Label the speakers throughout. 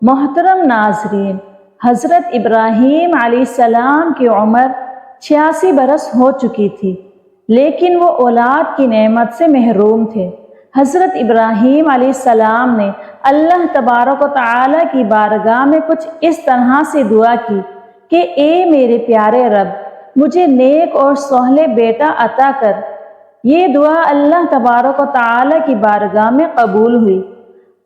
Speaker 1: محترم ناظرین، حضرت ابراہیم علیہ السلام کی عمر 86 برس ہو چکی تھی، لیکن وہ اولاد کی نعمت سے محروم تھے۔ حضرت ابراہیم علیہ السلام نے اللہ تبارک و تعالیٰ کی بارگاہ میں کچھ اس طرح سے دعا کی کہ اے میرے پیارے رب، مجھے نیک اور صالح بیٹا عطا کر۔ یہ دعا اللہ تبارک و تعالیٰ کی بارگاہ میں قبول ہوئی۔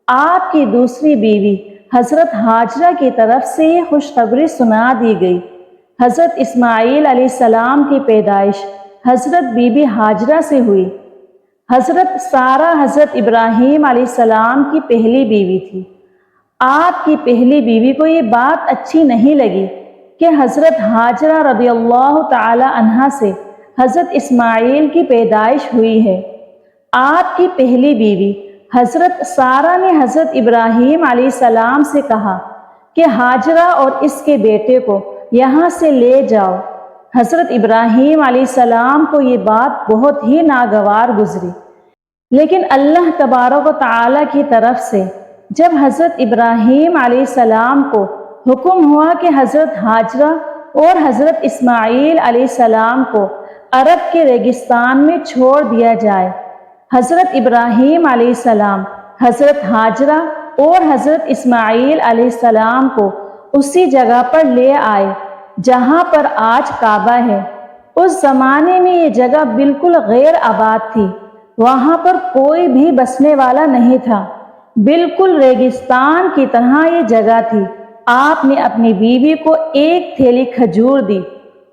Speaker 1: آپ کی دوسری بیوی حضرت ہاجرہ کی طرف سے یہ خوشخبری سنا دی گئی۔ حضرت اسماعیل علیہ السلام کی پیدائش حضرت بی بی ہاجرہ سے ہوئی۔ حضرت سارہ حضرت ابراہیم علیہ السلام کی پہلی بیوی تھی۔ آپ کی پہلی بیوی کو یہ بات اچھی نہیں لگی کہ حضرت ہاجرہ رضی اللہ تعالی عنہا سے حضرت اسماعیل کی پیدائش ہوئی ہے۔ آپ کی پہلی بیوی حضرت سارہ نے حضرت ابراہیم علیہ السلام سے کہا کہ ہاجرہ اور اس کے بیٹے کو یہاں سے لے جاؤ۔ حضرت ابراہیم علیہ السلام کو یہ بات بہت ہی ناگوار گزری، لیکن اللہ تبارک و تعالیٰ کی طرف سے جب حضرت ابراہیم علیہ السلام کو حکم ہوا کہ حضرت ہاجرہ اور حضرت اسماعیل علیہ السلام کو عرب کے ریگستان میں چھوڑ دیا جائے، حضرت ابراہیم علیہ السلام حضرت ہاجرہ اور حضرت اسماعیل علیہ السلام کو اسی جگہ پر لے آئے جہاں پر آج کعبہ ہے۔ اس زمانے میں یہ جگہ بالکل غیر آباد تھی، وہاں پر کوئی بھی بسنے والا نہیں تھا، بالکل ریگستان کی طرح یہ جگہ تھی۔ آپ نے اپنی بیوی کو ایک تھیلی کھجور دی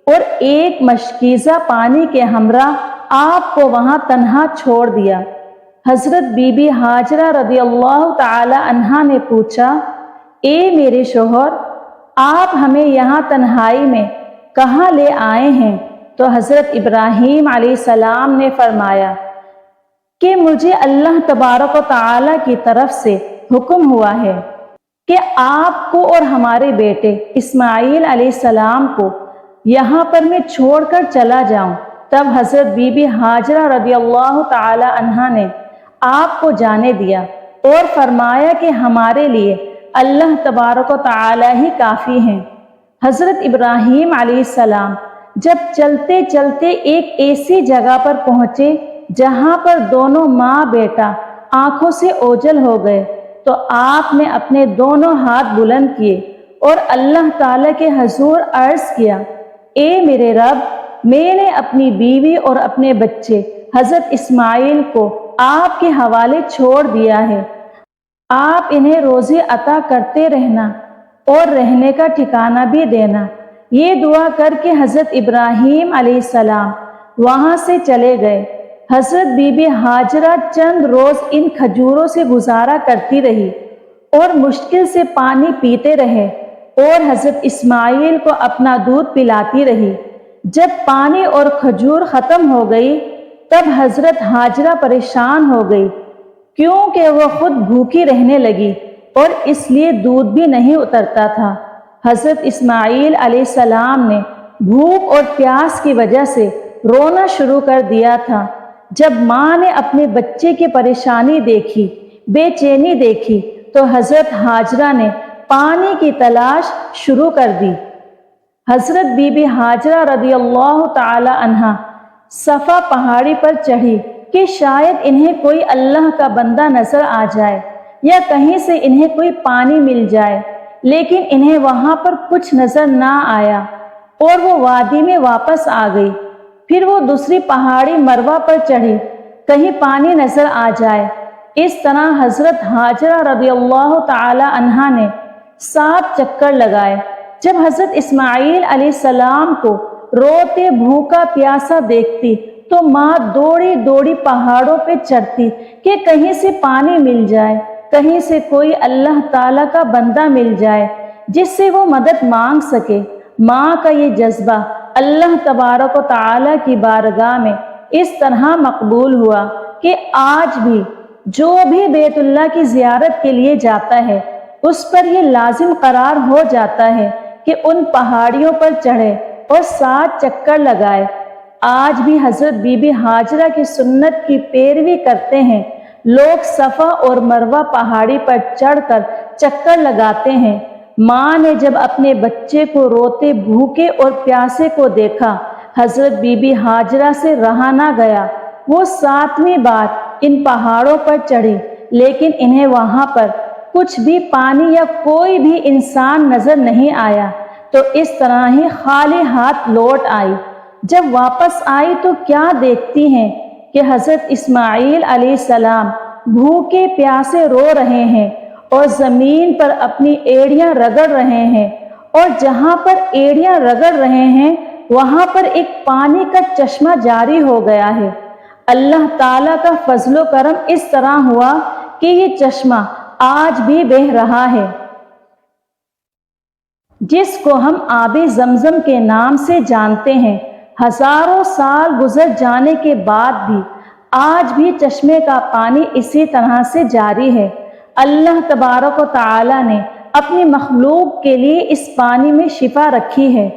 Speaker 1: اور ایک مشکیزہ پانی کے ہمراہ آپ کو وہاں تنہا چھوڑ دیا۔ حضرت بی بی ہاجرہ رضی اللہ تعالی عنہا نے پوچھا، اے میرے شوہر، آپ ہمیں یہاں تنہائی میں کہاں لے آئے ہیں؟ تو حضرت ابراہیم علیہ السلام نے فرمایا کہ مجھے اللہ تبارک و تعالیٰ کی طرف سے حکم ہوا ہے کہ آپ کو اور ہمارے بیٹے اسماعیل علیہ السلام کو یہاں پر میں چھوڑ کر چلا جاؤں۔ تب حضرت بی بی ہاجرہ رضی اللہ تعالی عنہا نے آپ کو جانے دیا اور فرمایا کہ ہمارے لیے اللہ تبارک و تعالی ہی کافی ہیں۔ حضرت ابراہیم علیہ السلام جب چلتے چلتے ایک ایسی جگہ پر پہنچے جہاں پر دونوں ماں بیٹا آنکھوں سے اوجھل ہو گئے، تو آپ نے اپنے دونوں ہاتھ بلند کیے اور اللہ تعالی کے حضور عرض کیا، اے میرے رب، میں نے اپنی بیوی اور اپنے بچے حضرت اسماعیل کو آپ کے حوالے چھوڑ دیا ہے، آپ انہیں روزی عطا کرتے رہنا اور رہنے کا ٹھکانہ بھی دینا۔ یہ دعا کر کے حضرت ابراہیم علیہ السلام وہاں سے چلے گئے۔ حضرت بی بی ہاجرہ چند روز ان کھجوروں سے گزارا کرتی رہی اور مشکل سے پانی پیتے رہے اور حضرت اسماعیل کو اپنا دودھ پلاتی رہی۔ جب پانی اور کھجور ختم ہو گئی تب حضرت ہاجرہ پریشان ہو گئی، کیونکہ وہ خود بھوکی رہنے لگی اور اس لیے دودھ بھی نہیں اترتا تھا۔ حضرت اسماعیل علیہ السلام نے بھوک اور پیاس کی وجہ سے رونا شروع کر دیا تھا۔ جب ماں نے اپنے بچے کی پریشانی دیکھی، بے چینی دیکھی، تو حضرت ہاجرہ نے پانی کی تلاش شروع کر دی۔ حضرت بی بی ہاجرہ رضی اللہ تعالی عنہا صفا پہاڑی پر چڑھی کہ شاید انہیں کوئی اللہ کا بندہ نظر آ جائے یا کہیں سے انہیں کوئی پانی مل جائے، لیکن انہیں وہاں پر کچھ نظر نہ آیا اور وہ وادی میں واپس آ گئی۔ پھر وہ دوسری پہاڑی مروہ پر چڑھی، کہیں پانی نظر آ جائے۔ اس طرح حضرت ہاجرہ رضی اللہ تعالی عنہا نے 7 چکر لگائے۔ جب حضرت اسماعیل علیہ السلام کو روتے بھوکا پیاسا دیکھتی تو ماں دوڑی دوڑی پہاڑوں پہ چڑھتی کہ کہیں سے پانی مل جائے، کہیں سے کوئی اللہ تعالیٰ کا بندہ مل جائے جس سے وہ مدد مانگ سکے۔ ماں کا یہ جذبہ اللہ تبارک و تعالیٰ کی بارگاہ میں اس طرح مقبول ہوا کہ آج بھی جو بھی بیت اللہ کی زیارت کے لیے جاتا ہے اس پر یہ لازم قرار ہو جاتا ہے کہ ان پہاڑیوں پر چڑھے اور 7 چکر لگائے۔ آج بھی حضرت بی بی ہاجرہ کی سنت کی پیروی کرتے ہیں۔ لوگ صفا اور مروہ پہاڑی پر چڑھ کر چکر لگاتے ہیں۔ ماں نے جب اپنے بچے کو روتے بھوکے اور پیاسے کو دیکھا، حضرت بی بی ہاجرہ سے رہا نہ گیا۔ وہ 7ویں بار ان پہاڑوں پر چڑھی، لیکن انہیں وہاں پر کچھ بھی پانی یا کوئی بھی انسان نظر نہیں آیا، تو اس طرح ہی خالی ہاتھ لوٹ آئی۔ جب واپس آئی تو کیا دیکھتی ہیں کہ حضرت اسماعیل علیہ السلام بھوکے پیاسے رو رہے ہیں اور زمین پر اپنی ایڑیاں رگڑ رہے ہیں، اور جہاں پر ایڑیاں رگڑ رہے ہیں وہاں پر ایک پانی کا چشمہ جاری ہو گیا ہے۔ اللہ تعالیٰ کا فضل و کرم اس طرح ہوا کہ یہ چشمہ آج بھی بہہ رہا ہے، جس کو ہم آب زمزم کے نام سے جانتے ہیں۔ ہزاروں سال گزر جانے کے بعد بھی آج بھی چشمے کا پانی اسی طرح سے جاری ہے۔ اللہ تبارک و تعالی نے اپنی مخلوق کے لیے اس پانی میں شفا رکھی ہے۔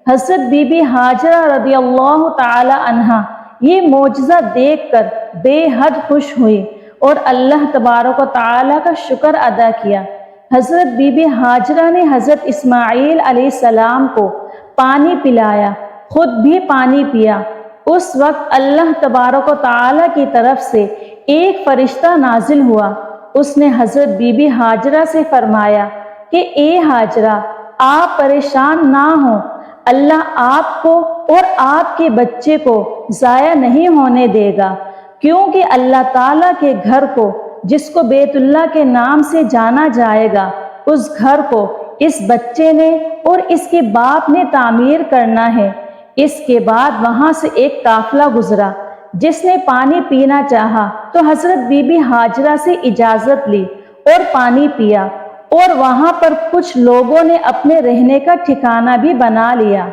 Speaker 1: حضرت بی بی ہاجرہ رضی اللہ تعالی عنہا یہ معجزہ دیکھ کر بے حد خوش ہوئی اور اللہ تبارک و تعالی کا شکر ادا کیا۔ حضرت بی بی ہاجرہ نے حضرت اسماعیل علیہ السلام کو پانی پلایا، خود بھی پانی پیا۔ اس وقت اللہ تبارک و تعالی کی طرف سے ایک فرشتہ نازل ہوا۔ اس نے حضرت بی بی ہاجرہ سے فرمایا کہ اے ہاجرہ، آپ پریشان نہ ہوں، اللہ آپ کو اور آپ کے بچے کو ضائع نہیں ہونے دے گا، کیونکہ اللہ تعالیٰ کے گھر کو جس کو بیت اللہ کے نام سے جانا جائے گا، اس گھر کو اس بچے نے اور اس کے باپ نے تعمیر کرنا ہے۔ اس کے بعد وہاں سے ایک قافلہ گزرا، جس نے پانی پینا چاہا تو حضرت بی بی ہاجرہ سے اجازت لی اور پانی پیا، اور وہاں پر کچھ لوگوں نے اپنے رہنے کا ٹھکانہ بھی بنا لیا،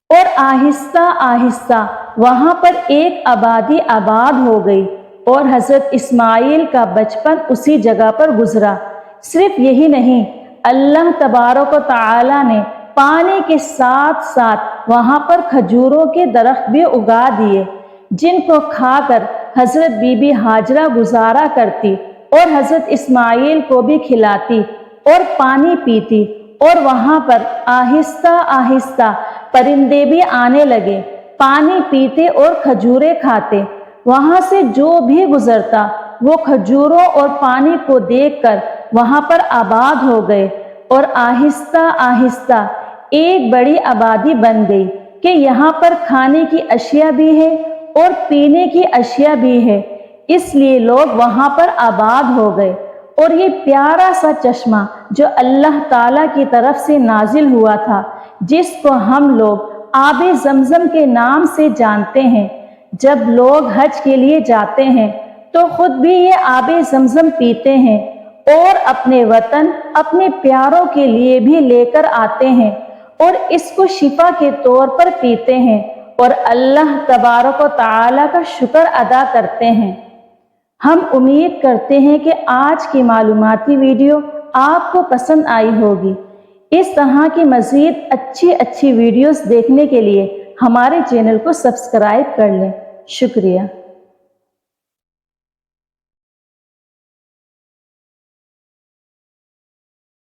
Speaker 1: اور آہستہ آہستہ وہاں پر ایک آبادی آباد ہو گئی، اور حضرت اسماعیل کا بچپن اسی جگہ پر گزرا۔ صرف یہی نہیں، اللہ تبارک و تعالی نے پانی کے ساتھ ساتھ وہاں پر کھجوروں کے درخت بھی اگا دیے، جن کو کھا کر حضرت بی بی ہاجرہ گزارا کرتی اور حضرت اسماعیل کو بھی کھلاتی اور پانی پیتی، اور وہاں پر آہستہ آہستہ پرندے بھی آنے لگے، پانی پیتے اور کھجوریں کھاتے۔ وہاں سے جو بھی گزرتا وہ کھجوروں اور پانی کو دیکھ کر وہاں پر آباد ہو گئے، اور آہستہ آہستہ ایک بڑی آبادی بن گئی کہ یہاں پر کھانے کی اشیاء بھی ہے اور پینے کی اشیاء بھی ہے، اس لیے لوگ وہاں پر آباد ہو گئے۔ اور یہ پیارا سا چشمہ جو اللہ تعالیٰ کی طرف سے نازل ہوا تھا، جس کو ہم لوگ آب زمزم کے نام سے جانتے ہیں، جب لوگ حج کے لیے جاتے ہیں تو خود بھی یہ آب زمزم پیتے ہیں اور اپنے وطن اپنے پیاروں کے لیے بھی لے کر آتے ہیں، اور اس کو شفا کے طور پر پیتے ہیں اور اللہ تبارک و تعالی کا شکر ادا کرتے ہیں۔ ہم امید کرتے ہیں کہ آج کی معلوماتی ویڈیو آپ کو پسند آئی ہوگی۔ اس طرح کی مزید اچھی ویڈیوز دیکھنے کے لیے ہمارے چینل کو سبسکرائب کر لیں۔ شکریہ۔